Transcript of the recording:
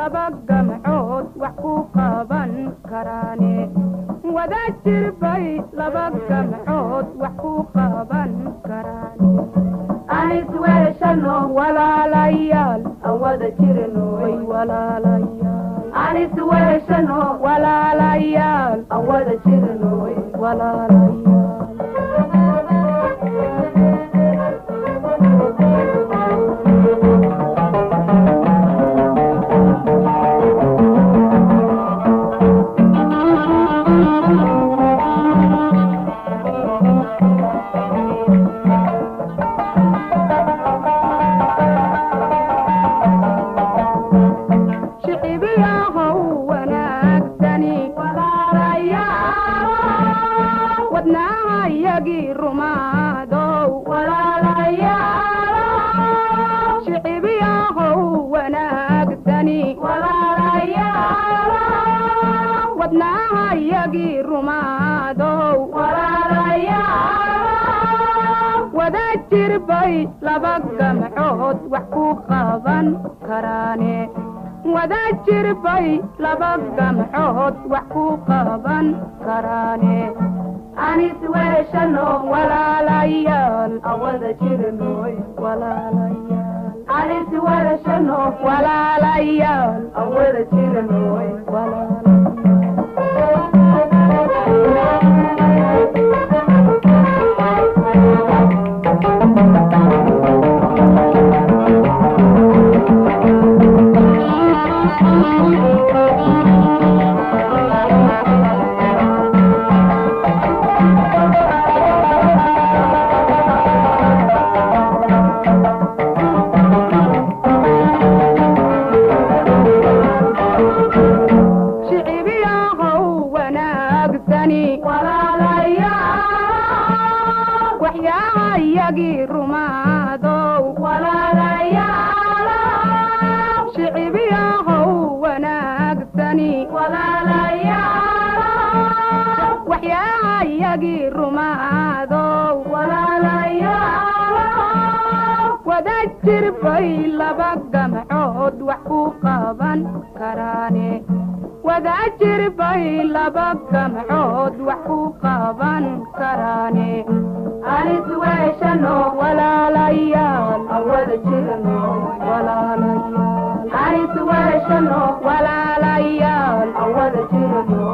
laba gamcood wax ku qaban karaane wadajir bay laba gamcood wax ku qaban karaane anis weeshano walaalayaal aan wada jirno way walaalayaal anis weeshano walaalayaal aan wada jirno way walaalayaal wadajir bay laba gamcood wax ku qaban karaane wadajir bay laba gamcood wax ku qaban karaane anis weeshano walaalayaal aan wada jirno walaalayaal anis weeshano walaalayaal aan wada jirno walaalayaal wadajir bay laba gamcood wax ku qaban karaane wadajir bay laba gamcood wax ku qaban karaane anis weeshano walaalayaal aan wada jirno walaalayaal anis weeshano walaalayaal aan wada jirno